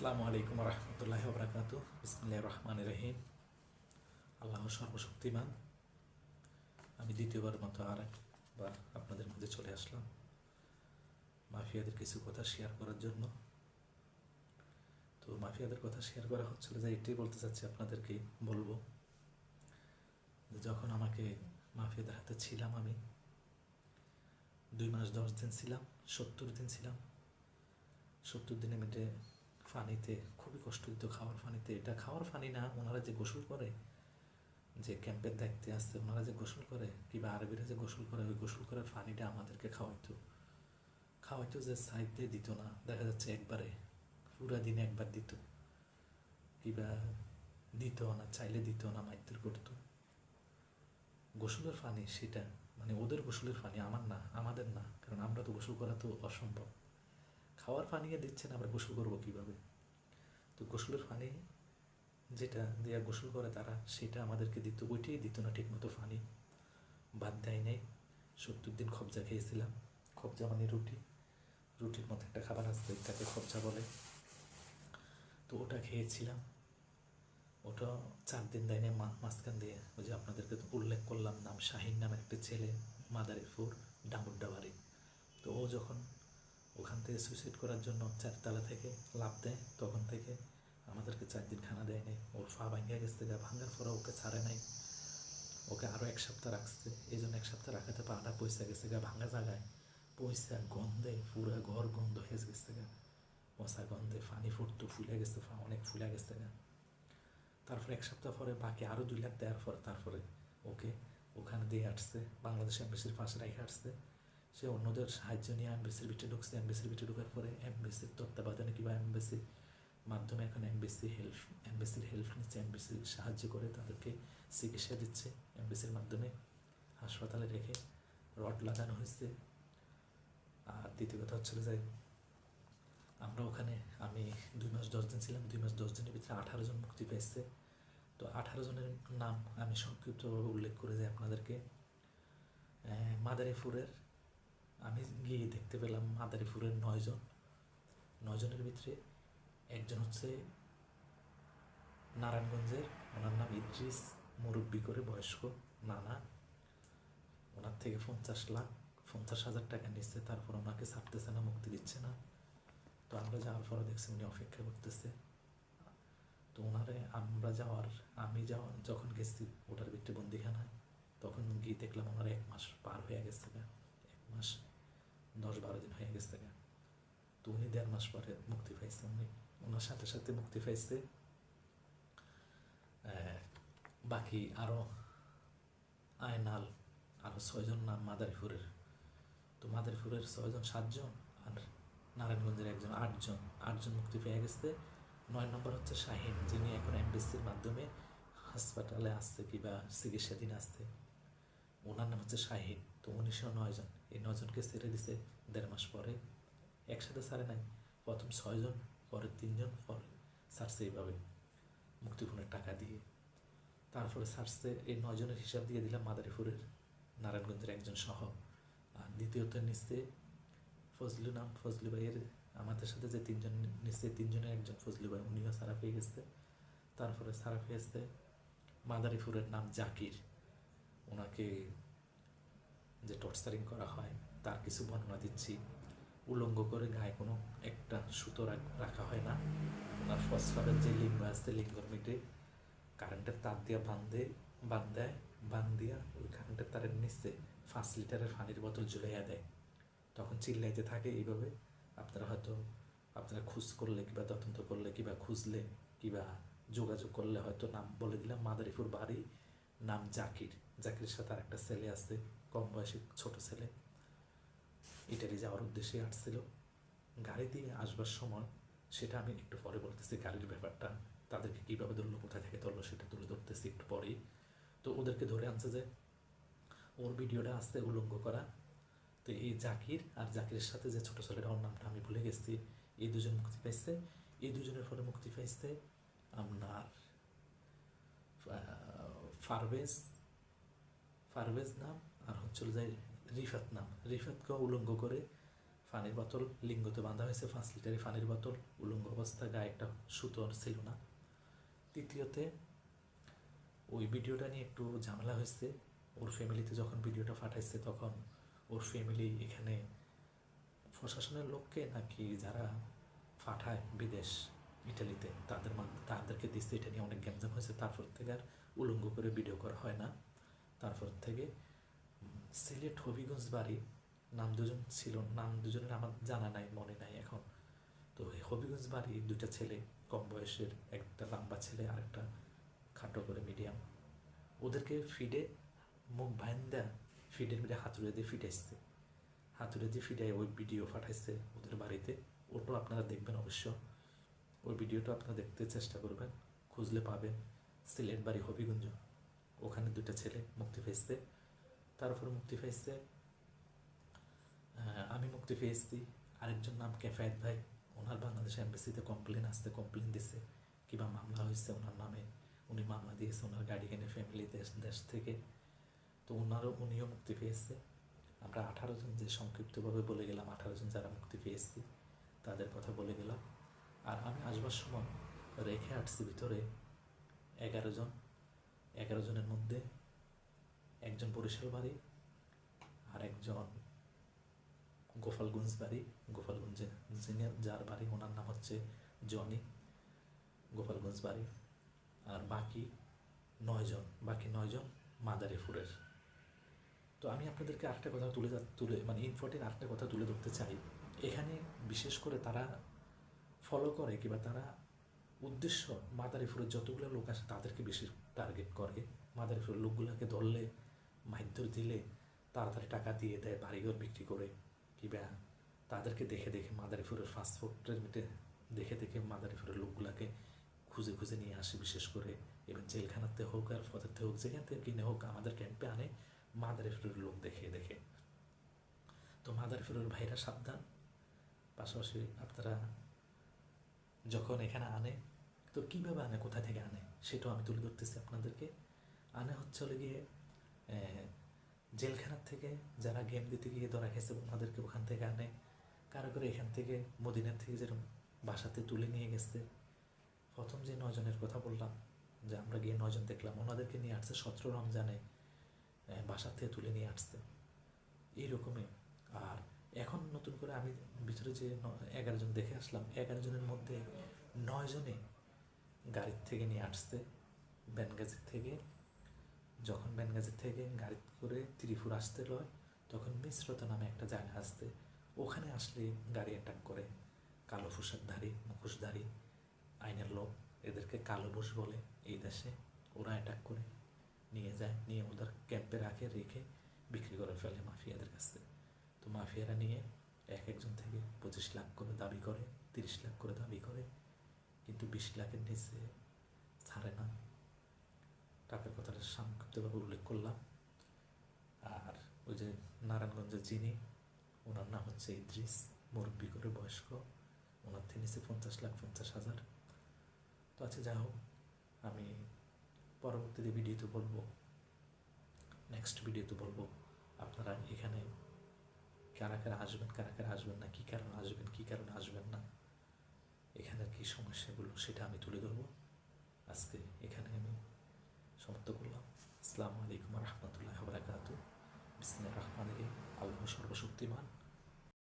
আসসালামু আলাইকুম রহমতুল্লাহ বরকাত। বিসমিল্লাহির রহমানির রহিম। আল্লাহ সর্বশক্তিমান। আমি দ্বিতীয়বার মতো আর একবার আপনাদের মধ্যে চলে আসলাম মাফিয়াদের কিছু কথা শেয়ার করার জন্য। তো মাফিয়াদের কথা শেয়ার করা হচ্ছিল যে এটাই বলতে চাচ্ছি আপনাদেরকে বলবো যে যখন আমাকে মাফিয়াদের হাতে ছিলাম, আমি 2 মাস 10 দিন ছিলাম, 70 দিন ছিলাম। 70 দিনে মিটে ফানিতে খুবই কষ্ট দিত, খাওয়ার ফানিতে। এটা খাওয়ার ফানি না, ওনারা যে গোসল করে, যে ক্যাম্পের দায়িত্বে আসছে, ওনারা যে গোসল করে কিংবা আরবিরা যে গোসল করে, ওই গোসল করার ফানিটা আমাদেরকে খাওয়াইতো যে সাইড দিয়ে দিত না। দেখা যাচ্ছে একবারে পুরা দিনে একবার দিত, কিংবা দিত না, চাইলে দিত না, মাইরধর করতো। গোসলের ফানি সেটা, মানে ওদের গোসলের ফানি, আমার না, আমাদের না, কারণ আমরা তো গোসল করা তো অসম্ভব। খাওয়ার ফানিয়ে দিচ্ছে না, আমরা গোসল করবো কীভাবে? তো গোসলের ফানি যেটা দিয়ে গোসল করে তারা, সেটা আমাদেরকে দিত, ওইটাই দিত না ঠিক মতো। ফানি বাদ দেয় নাই। 70 দিন খবজা খেয়েছিলাম। খবজা মানে রুটির মতো একটা খাবার আসছে, তাকে খবজা বলে। তো ওটা খেয়েছিলাম। ওটা 4 দিন দেয় নাই মাঝখান দিয়ে। ওই যে আপনাদেরকে তো উল্লেখ করলাম নাম, শাহিন নামের একটা ছেলে, মাদারীপুর ডামুড্ডাবাড়ি। তো ও যখন ওখান থেকে সুইসাইড করার জন্য 4 তলা থেকে লাফ দেয়, তখন থেকে আমাদেরকে 4 দিন খানা দেয় নাই। ওর ফা ভাঙ্গা গেছে, ভাঙ্গার পরে ওকে ছাড়ে নাই, ওকে আরও 1 সপ্তাহ রাখছে। এই জন্য 1 সপ্তাহ রাখাতে পাটা পয়সা গেছে ভাঙ্গা জায়গায়, পয়সা গন্ধে পুরো ঘর গন্ধ হয়ে গেছে মশা গন্ধে, ফানি ফুটতো, ফুলে গেছে, অনেক ফুলে গেছে তারপরে 1 সপ্তাহ পরে বাকি আরও 2 লাখ দেওয়ার পরে তারপরে ওকে ওখানে দিয়ে আসছে, বাংলাদেশ এম্বাসির পাশে রেখে আসছে। সে অন্যদের সাহায্য নিয়ে এম্বাসির ভিতরে ঢুকছে। এম্বাসির ভিতরে ঢুকার পরে এম্বাসির তত্ত্বাবধানে কিংবা এম্বাসির মাধ্যমে এখন এম্বাসির হেল্প নিচ্ছে, এম্বাসির সাহায্য করে তাদেরকে চিকিৎসা দিচ্ছে। এম্বাসির মাধ্যমে হাসপাতালে রেখে রড লাগানো হয়েছে। আর দ্বিতীয় কথা হচ্ছিল যে আমরা ওখানে, আমি 2 মাস 10 দিন ছিলাম। 2 মাস 10 দিনের ভিতরে 18 জন মুক্তি পেয়েছে। তো 18 জনের নাম আমি সংক্ষিপ্তভাবে উল্লেখ করে যাই আপনাদেরকে। মাদারীপুরের, আমি গিয়ে দেখতে পেলাম মাদারীপুরের 9 জন। 9 জনের ভিতরে একজন হচ্ছে নারায়ণগঞ্জের, ওনার নাম ইদ্রিস, মুরব্বি করে বয়স্ক নানা। ওনার থেকে 50,000 টাকা নিচ্ছে, তারপর ওনাকে ছাড়তেছে না, মুক্তি দিচ্ছে না। তো আমরা যাওয়ার পরে দেখছি উনি অপেক্ষা করতেছে। তো ওনারে আমি যখন গেছি ওটার ভিতরে বন্দিখানায়, তখন গিয়ে দেখলাম ওনার 1 মাস পার হয়ে গেছে 1 মাস 10-12 দিন হয়ে গেছে তো উনি 1.5 মাস পরে মুক্তি পাইছে। ওনার সাথে সাথে মুক্তি পাইছে বাকি আরও আয়নাল, আরও 6 জন নাম মাদারীপুরের। তো মাদারীপুরের 6 জন 7 জন, আর নারায়ণগঞ্জের একজন, 8 জন মুক্তি পেয়ে গেছে। 9 নম্বর হচ্ছে শাহিন, যিনি এখন এমবিসির মাধ্যমে হাসপাতালে আসছে কিংবা চিকিৎসাধীন আসছে। ওনার নাম হচ্ছে শাহিন। তো 9 জন, এই 9 জনকে ছেড়ে দিছে 1.5 মাস পরে। একসাথে ছাড়ে নাই, প্রথম 6 জন, পরে 3 জন, পরে ছাড়ছে এইভাবে মুক্তিপণের টাকা দিয়ে। তারপরে ছাড়ছে, এই 9 জনের হিসাব দিয়ে দিলাম মাদারীপুরের, নারায়ণগঞ্জের একজন সহ। আর দ্বিতীয়ত নিচ্ছে ফজলু ভাইয়ের, আমাদের সাথে যে 3 জন নিচ্ছে, 3 জনের একজন ফজলু ভাই, উনিও ছাড়া পেয়ে গেছে। তারপরে ছাড়া পেয়েছে মাদারীপুরের নাম জাকির। ওনাকে যে টর্চারিং করা হয় তার কিছু বর্ণনা দিচ্ছি। উলঙ্গ করে গায়ে কোনো একটা সুতো রাখা হয় না। ওনার ফসফারের যে লিঙ্গ আছে, লিঙ্গর মিটে কারেন্টের তার দিয়ে বান্ধিয়া ওই কারেন্টের তারের নিচে 5 লিটারের পানির বোতল ঝুলাইয়া দেয়। তখন চিল্লাইতে থাকে এইভাবে। আপনারা খোঁজ করলে কিংবা তদন্ত করলে কিংবা খুঁজলে কিংবা যোগাযোগ করলে হয়তো নাম বলে দিলাম, মাদারীপুর বাড়ি, নাম জাকিরের সাথে আর একটা ছেলে আছে, কম বয়সী ছোট ছেলে। ইটালি যাওয়ার উদ্দেশ্যে আসছিল। গাড়ি দিয়ে আসবার সময়, সেটা আমি একটু পরে বলতেছি, গাড়ির ব্যাপারটা তাদেরকে কীভাবে ধরলো, কোথায় থেকে ধরলো, সেটা তুলে ধরতেছি একটু পরেই। তো ওদেরকে ধরে আনছে যে ওর ভিডিওটা আসতে উলঙ্গ করা। তো এই জাকির আর জাকিরের সাথে যে ছোটো ছেলেটা, ওর নামটা আমি ভুলে গেছি, এই 2 জন মুক্তি পাইছে। এই 2 জনের পরে মুক্তি পাইছে আপনার পারভেজ নাম, আর হচ্ছিল যে রিফাতকেও উলঙ্গ করে পানির বোতল লিঙ্গতে বাঁধা হয়েছে, 5 লিটারের পানির বোতল, উলঙ্গ অবস্থা, গায়ে একটা সুতো ছিল না। তৃতীয়তে ওই ভিডিওটা নিয়ে একটু ঝামেলা হয়েছে। ওর ফ্যামিলিতে যখন ভিডিওটা পাঠাইছে তখন ওর ফ্যামিলি এখানে প্রশাসনের লোককে নাকি যারা পাঠায় বিদেশ ইটালিতে তাদেরকে দিচ্ছে। এটা নিয়ে অনেক গ্যামজাম হয়েছে। তারপর থেকে আর উলঙ্গ করে ভিডিও করা হয় না। তারপর থেকে সিলেট হবিগঞ্জ বাড়ি নাম দুজন ছিল, নাম দুজনের আমার জানা নাই, মনে নাই এখন। তো হবিগঞ্জ বাড়ি দুইটা ছেলে, কম বয়সের, একটা লম্বা ছেলে আর একটা খাটো করে মিডিয়াম। ওদেরকে ফিডে মুখ ভাইন্দা ফিডের মিডে হাতুড়ে দিয়ে ফিটাইছে, হাতুড়ে দিয়ে ফিটাই ওই ভিডিও পাঠাইছে ওদের বাড়িতে। ওটাও আপনারা দেখবেন অবশ্য। ওই ভিডিওটা আপনারা দেখতে চেষ্টা করবেন, খুঁজলে পাবেন। সিলেট বাড়ি হবিগঞ্জ, ওখানে দুটা ছেলে মুক্তি পেয়েছে। তারপর মুক্তি পেয়েছে, আমি মুক্তি পেয়েছি। আরেকজন নাম কেফায়েত ভাই, ওনার বাংলাদেশ এম্বাসিতে কমপ্লেন দিছে কিংবা মামলা হয়েছে ওনার নামে। উনি মামলা দিয়েছে ওনার গার্ডিয়ানের ফ্যামিলি দেশ থেকে। তো উনিও মুক্তি পেয়েছে। আমরা 18 জন যে সংক্ষিপ্তভাবে বলে গেলাম, 18 জন যারা মুক্তি পেয়েছি তাদের কথা বলে গেলাম। আর আমি আসবার সময় রেখে আসছি ভিতরে 11 জনের মধ্যে একজন বরিশাল বাড়ি, আর একজন গোপালগঞ্জ বাড়ি। গোপালগঞ্জে যার বাড়ি ওনার নাম হচ্ছে জনি, গোপালগঞ্জ বাড়ি। আর বাকি 9 জন মাদারীপুরের। তো আমি আপনাদেরকে আরেকটা কথা তুলে মানে ইম্পর্টেন্ট আরেকটা কথা তুলে ধরতে চাই। এখানে বিশেষ করে তারা ফলো করে কিংবা তারা উদ্দেশ্য মাদারীপুরের যতগুলো লোক আসে তাদেরকে বেশি টার্গেট করে। মাদারীপুরের লোকগুলোকে ধরলে, মারধর দিলে তাড়াতাড়ি টাকা দিয়ে দেয়, বাড়িঘর বিক্রি করে, কিংবা তাদেরকে দেখে মাদারীপুরের পাসপোর্টের দেখে মাদারীপুরের লোকগুলোকে খুঁজে নিয়ে আসে। বিশেষ করে এবার জেলখানাতে হোক আর ফতেতে হোক, যেখান থেকে কিনে হোক আমাদের ক্যাম্পে আনে মাদারীপুরের লোক দেখে। তো মাদারীপুরের ভাইরা সাবধান। পাশাপাশি আপনারা যখন এখানে আনে, তো কীভাবে আনে, কোথা থেকে আনে সেটাও আমি তুলে ধরতেছি আপনাদেরকে। আনে হচ্ছে গিয়ে জেলখানার থেকে, যারা গেম দিতে গিয়ে ধরা খেয়েছে ওনাদেরকে ওখান থেকে আনে। কারো করে এখান থেকে মদিনার থেকে যেরকম বাসাতে তুলে নিয়ে গেছে। প্রথম যে 9 জনের কথা বললাম, যে আমরা গিয়ে 9 জন দেখলাম, ওনাদেরকে নিয়ে আসছে 17 রমজানে বাসার থেকে তুলে নিয়ে আসছে এইরকমই। আর এখন নতুন করে আমি ভিতরে যে 11 জন দেখে আসলাম, 11 জনের মধ্যে 9 জনে গাড়ির থেকে নিয়ে আসছে বেনগাজির থেকে। যখন বেনগাজির থেকে গাড়ি করে ত্রিপুরা আসতে লয়, তখন মিশ্রতা নামে একটা জায়গা আসতে, ওখানে আসলে গাড়ি অ্যাটাক করে কালো পোশাকধারী, মুখোশধারী আইনের লোক, এদেরকে কালো বোস বলে এই দেশে। ওরা অ্যাটাক করে নিয়ে যায়, নিয়ে ওদের ক্যাম্পে রেখে বিক্রি করে ফেলে মাফিয়াদের কাছে। তো মাফিয়ারা নিয়ে একজন থেকে 25 লাখ করে দাবি করে, 30 লাখ করে দাবি করে, কিন্তু 20 লাখের নিচে ছাড়ে না। টাকার কথাটা সংক্ষিপ্তভাবে উল্লেখ করলাম। আর ওই যে নারায়ণগঞ্জের যিনি, ওনার নাম হচ্ছে ইদ্রিস, মুরব্বী করে বয়স্ক, ওনার থেকে নিচে 50,50,000। তো আচ্ছা, যা হোক, আমি পরবর্তীতে নেক্সট ভিডিওতে বলবো আপনারা এখানে কারা আসবেন না, কী কারণে আসবেন না, এখানের কী সমস্যাগুলো সেটা আমি তুলে ধরবো। আজকে এখানে আমি সমাপ্ত করলাম। আসসালামু আলাইকুম রহমতুল্লাহ বারাকাতুহু। বিসমিল্লাহির রহমানির রহিম। আল্লাহ সর্বশক্তিমান।